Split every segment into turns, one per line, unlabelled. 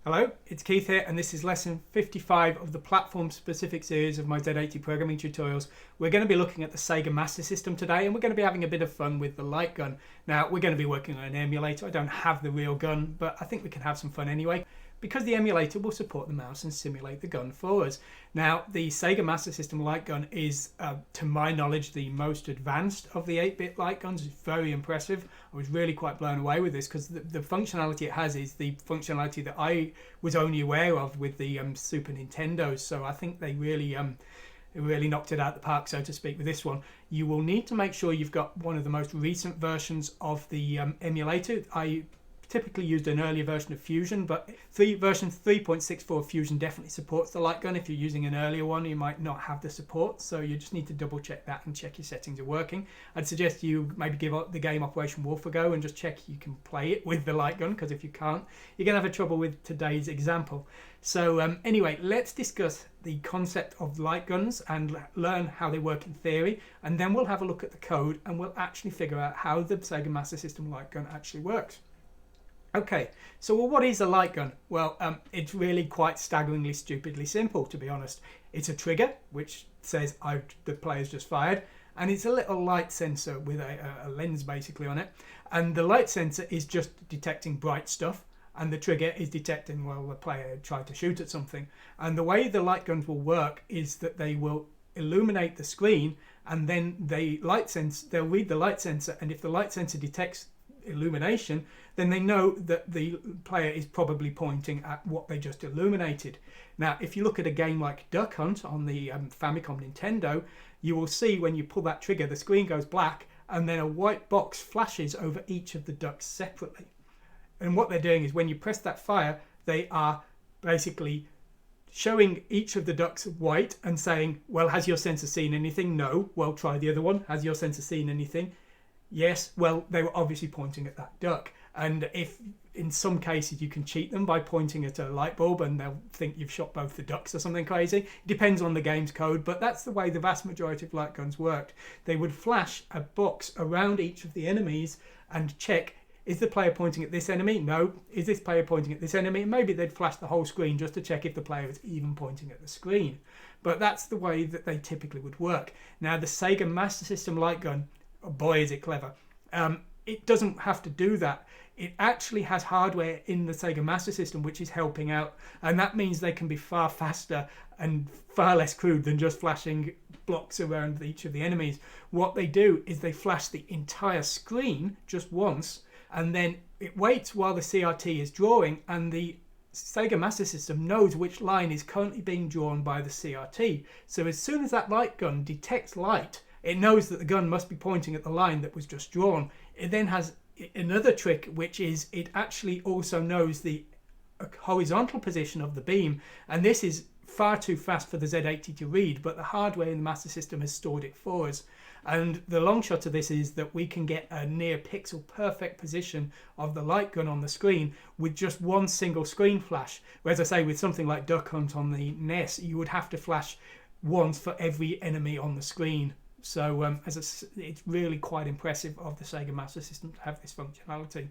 Hello, it's Keith here, and this is lesson 55 of the platform-specific series of my Z80 programming tutorials. We're going to be looking at the Sega Master System today, and we're going to be having a bit of fun with the LightGun. Now, we're going to be working on an emulator. I don't have the real gun, but I think we can have some fun anyway, because the emulator will support the mouse and simulate the gun for us. Now, the Sega Master System LightGun is, to my knowledge, the most advanced of the 8-bit LightGuns. It's very impressive. I was really quite blown away with this because the functionality it has is the functionality that I was only aware of with the Super Nintendos. So I think they really knocked it out the park, so to speak, with this one. You will need to make sure you've got one of the most recent versions of the emulator. I typically used an earlier version of Fusion, but version 3.64 Fusion definitely supports the LightGun. If you're using an earlier one, you might not have the support, so you just need to double check that and check your settings are working. I'd suggest you maybe give the game Operation Wolf a go and just check you can play it with the LightGun, because if you can't, you're going to have a trouble with today's example. So anyway, let's discuss the concept of LightGuns and learn how they work in theory, and then we'll have a look at the code and we'll actually figure out how the Sega Master System LightGun actually works. Okay, so what is a LightGun? Well, it's really quite staggeringly stupidly simple, to be honest. It's a trigger, which says the player's just fired, and it's a little light sensor with a lens basically on it. And the light sensor is just detecting bright stuff, and the trigger is detecting, well, the player tried to shoot at something. And the way the LightGuns will work is that they will illuminate the screen, and then they'll read the light sensor, and if the light sensor detects illumination, then they know that the player is probably pointing at what they just illuminated. Now, if you look at a game like Duck Hunt on the Famicom Nintendo, you will see when you pull that trigger, the screen goes black, and then a white box flashes over each of the ducks separately. And what they're doing is when you press that fire, they are basically showing each of the ducks white and saying, well, has your sensor seen anything? No. Well, try the other one. Has your sensor seen anything? Yes. Well, they were obviously pointing at that duck. And if in some cases you can cheat them by pointing at a light bulb and they'll think you've shot both the ducks or something crazy. It depends on the game's code, but that's the way the vast majority of LightGuns worked. They would flash a box around each of the enemies and check, is the player pointing at this enemy? No. Is this player pointing at this enemy? And maybe they'd flash the whole screen just to check if the player is even pointing at the screen. But that's the way that they typically would work. Now, the Sega Master System LightGun, oh boy, is it clever. It doesn't have to do that. It actually has hardware in the Sega Master System which is helping out, and that means they can be far faster and far less crude than just flashing blocks around each of the enemies. What they do is they flash the entire screen just once, and then it waits while the CRT is drawing, and the Sega Master System knows which line is currently being drawn by the CRT. So as soon as that light gun detects light, it knows that the gun must be pointing at the line that was just drawn. It then has another trick, which is it actually also knows the horizontal position of the beam, and this is far too fast for the Z80 to read, but the hardware in the Master System has stored it for us. And the long shot of this is that we can get a near pixel perfect position of the light gun on the screen with just one single screen flash. Whereas I say with something like Duck Hunt on the NES, you would have to flash once for every enemy on the screen. So it's really quite impressive of the Sega Master System to have this functionality.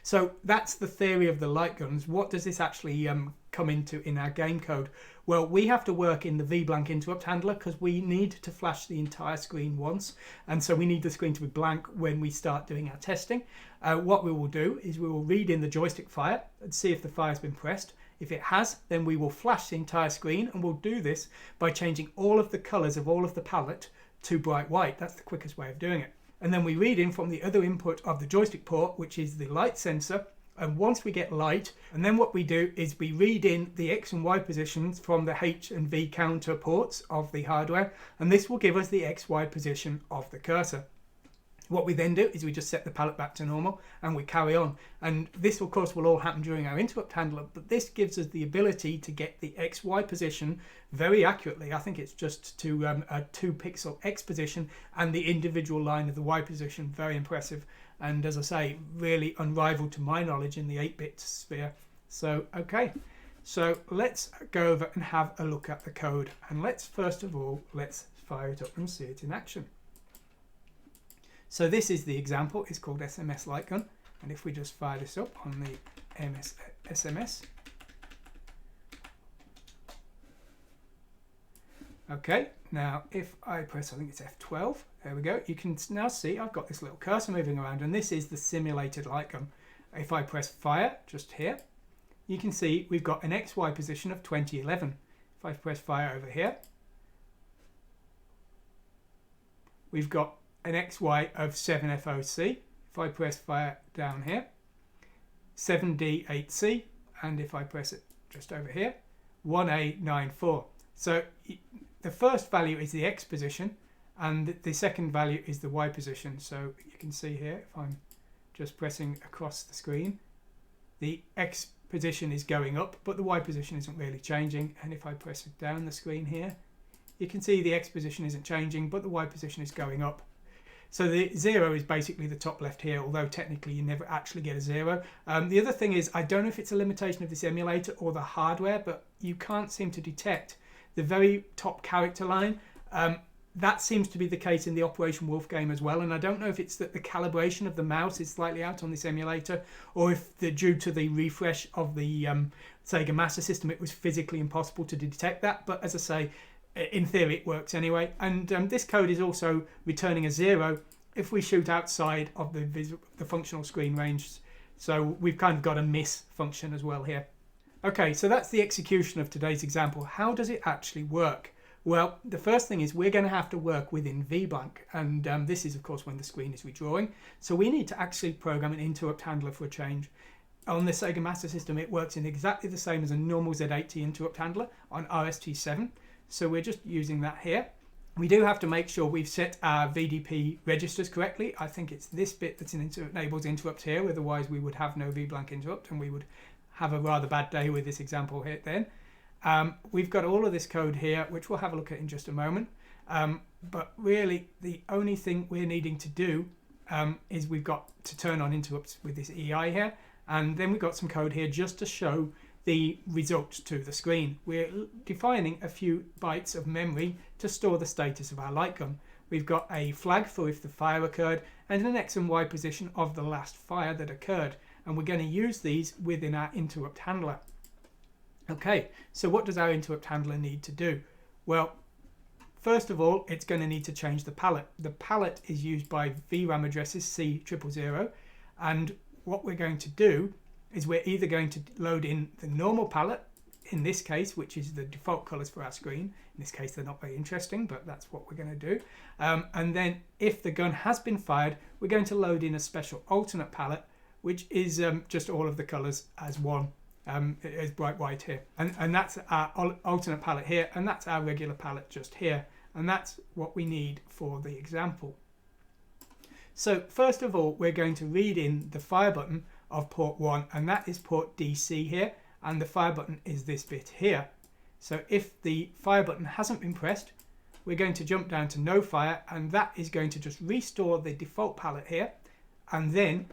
So that's the theory of the LightGuns. What does this actually come into in our game code? Well, we have to work in the VBlank interrupt handler because we need to flash the entire screen once, and so we need the screen to be blank when we start doing our testing. What we will do is we will read in the joystick fire and see if the fire's been pressed. If it has, then we will flash the entire screen, and we'll do this by changing all of the colours of all of the palette to bright white. That's the quickest way of doing it. And then we read in from the other input of the joystick port, which is the light sensor, and once we get light, and then what we do is we read in the X and Y positions from the H and V counter ports of the hardware, and this will give us the XY position of the cursor. What we then do is we just set the palette back to normal and we carry on. And this, of course, will all happen during our interrupt handler, but this gives us the ability to get the XY position very accurately. I think it's just to a 2 pixel X position and the individual line of the Y position. Very impressive. And as I say, really unrivaled to my knowledge in the 8-bit sphere. So, okay. So let's go over and have a look at the code. And first of all, let's fire it up and see it in action. So this is the example. It's called SMS LightGun, and if we just fire this up on the SMS. Okay, now if I press, I think it's F12, there we go. You can now see I've got this little cursor moving around, and this is the simulated light gun. If I press fire just here, you can see we've got an XY position of 2011. If I press fire over here, we've got an XY of 7FOC. If I press fire down here, 7D8C, and if I press it just over here, 1A94. So the first value is the X position, and the second value is the Y position. So you can see here, if I'm just pressing across the screen, the X position is going up, but the Y position isn't really changing. And if I press down the screen here, you can see the X position isn't changing, but the Y position is going up. So the 0 is basically the top left here, although technically you never actually get a 0. The other thing is, I don't know if it's a limitation of this emulator or the hardware, but you can't seem to detect the very top character line. That seems to be the case in the Operation Wolf game as well, and I don't know if it's that the calibration of the mouse is slightly out on this emulator, or if due to the refresh of the Sega Master System it was physically impossible to detect that. But as I say, in theory it works anyway, and this code is also returning a 0 if we shoot outside of the functional screen range. So we've kind of got a miss function as well here. Okay, so that's the execution of today's example. How does it actually work? Well, the first thing is we're going to have to work within VBlank, and this is of course when the screen is redrawing. So we need to actually program an interrupt handler for a change. On the Sega Master System it works in exactly the same as a normal Z80 interrupt handler on RST7. So we're just using that here. We do have to make sure we've set our VDP registers correctly. I think it's this bit that enables interrupt here, otherwise we would have no VBlank interrupt and we would have a rather bad day with this example here then. We've got all of this code here, which we'll have a look at in just a moment. But really the only thing we're needing to do is we've got to turn on interrupts with this EI here, and then we've got some code here just to show the result to the screen. We're defining a few bytes of memory to store the status of our light gun. We've got a flag for if the fire occurred and an X and Y position of the last fire that occurred, and we're going to use these within our interrupt handler. Okay, so what does our interrupt handler need to do? Well, first of all, it's going to need to change the palette. The palette is used by VRAM addresses C000, and what we're going to do is we're either going to load in the normal palette, in this case, which is the default colors for our screen. In this case, they're not very interesting, but that's what we're going to do. And then if the gun has been fired, we're going to load in a special alternate palette, which is just all of the colors as one. It's bright white here. And that's our alternate palette here, and that's our regular palette just here. And that's what we need for the example. So first of all, we're going to read in the fire button of port 1, and that is port DC here, and the fire button is this bit here. So if the fire button hasn't been pressed, we're going to jump down to no fire, and that is going to just restore the default palette here. And then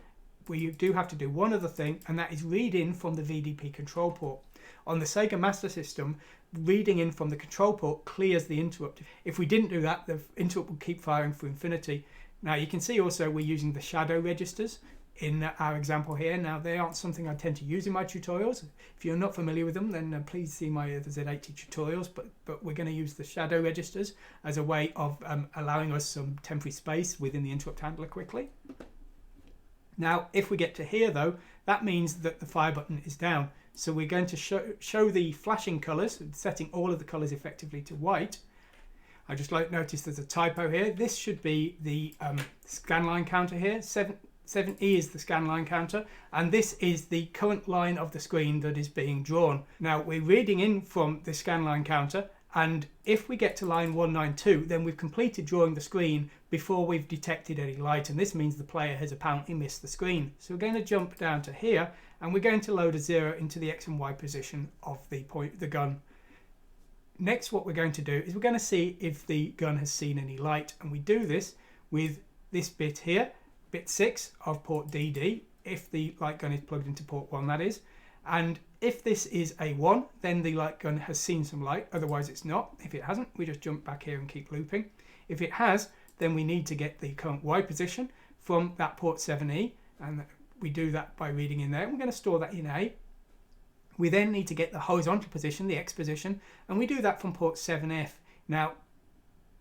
we do have to do one other thing, and that is read in from the VDP control port. On the Sega Master System, reading in from the control port clears the interrupt. If we didn't do that, the interrupt will keep firing for infinity. Now you can see also we're using the shadow registers in our example here. Now they aren't something I tend to use in my tutorials. If you're not familiar with them, then please see my other Z80 tutorials, but we're going to use the shadow registers as a way of allowing us some temporary space within the interrupt handler quickly. Now if we get to here though, that means that the fire button is down. So we're going to show the flashing colors, setting all of the colors effectively to white. I just notice there's a typo here. This should be the scanline counter here. 7E is the scanline counter, and this is the current line of the screen that is being drawn. Now we're reading in from the scanline counter, and if we get to line 192, then we've completed drawing the screen before we've detected any light, and this means the player has apparently missed the screen. So we're going to jump down to here, and we're going to load a 0 into the X and Y position of the gun. Next, what we're going to do is we're going to see if the gun has seen any light, and we do this with this bit here, bit 6 of port DD, if the light gun is plugged into port 1, that is. And if this is a 1, then the light gun has seen some light, otherwise it's not. If it hasn't, we just jump back here and keep looping. If it has, then we need to get the current Y position from that port 7E, and we do that by reading in there. And we're going to store that in A. We then need to get the horizontal position, the X position, and we do that from port 7F. Now,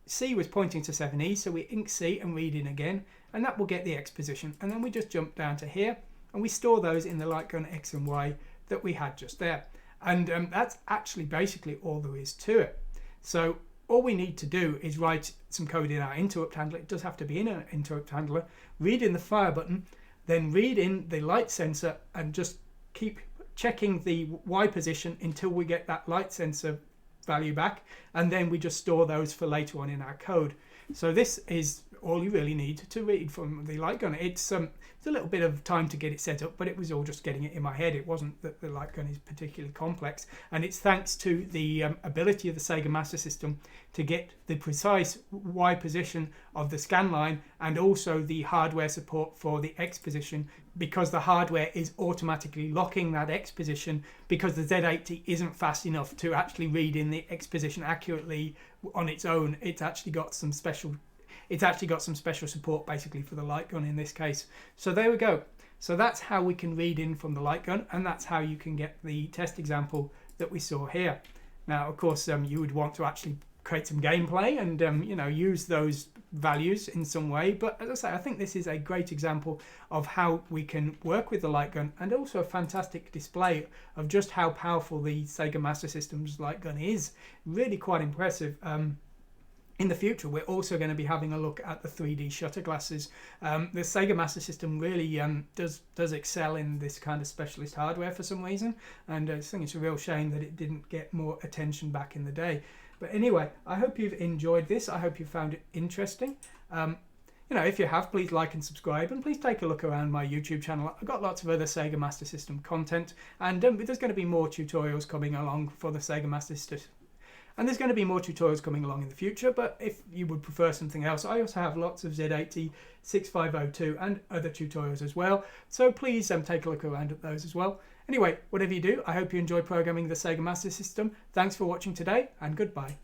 C was pointing to 7E, so we ink C and read in again, and that will get the X position. And then we just jump down to here, and we store those in the LightGun X and Y that we had just there. And that's actually basically all there is to it. So all we need to do is write some code in our interrupt handler. It does have to be in an interrupt handler. Read in the fire button, then read in the light sensor, and just keep checking the Y position until we get that light sensor value back, and then we just store those for later on in our code. So this is all you really need to read from the LightGun. It's a little bit of time to get it set up, but it was all just getting it in my head. It wasn't that the LightGun is particularly complex, and it's thanks to the ability of the Sega Master System to get the precise Y position of the scan line, and also the hardware support for the X position, because the hardware is automatically locking that X position, because the Z80 isn't fast enough to actually read in the X position accurately on its own. It's actually got some special support basically for the LightGun in this case. So there we go. So that's how we can read in from the LightGun, and that's how you can get the test example that we saw here. Now, of course, you would want to actually create some gameplay and use those values in some way, but as I say, I think this is a great example of how we can work with the LightGun, and also a fantastic display of just how powerful the Sega Master System's LightGun is. Really quite impressive. In the future, we're also going to be having a look at the 3D shutter glasses. The Sega Master System really does excel in this kind of specialist hardware for some reason, and I think it's a real shame that it didn't get more attention back in the day. But anyway, I hope you've enjoyed this. I hope you found it interesting. If you have, please like and subscribe, and please take a look around my YouTube channel. I've got lots of other Sega Master System content, and there's going to be more tutorials coming along for the Sega Master System. And there's going to be more tutorials coming along in the future, but if you would prefer something else, I also have lots of Z80, 6502 and other tutorials as well. So please take a look around at those as well. Anyway, whatever you do, I hope you enjoy programming the Sega Master System. Thanks for watching today, and goodbye.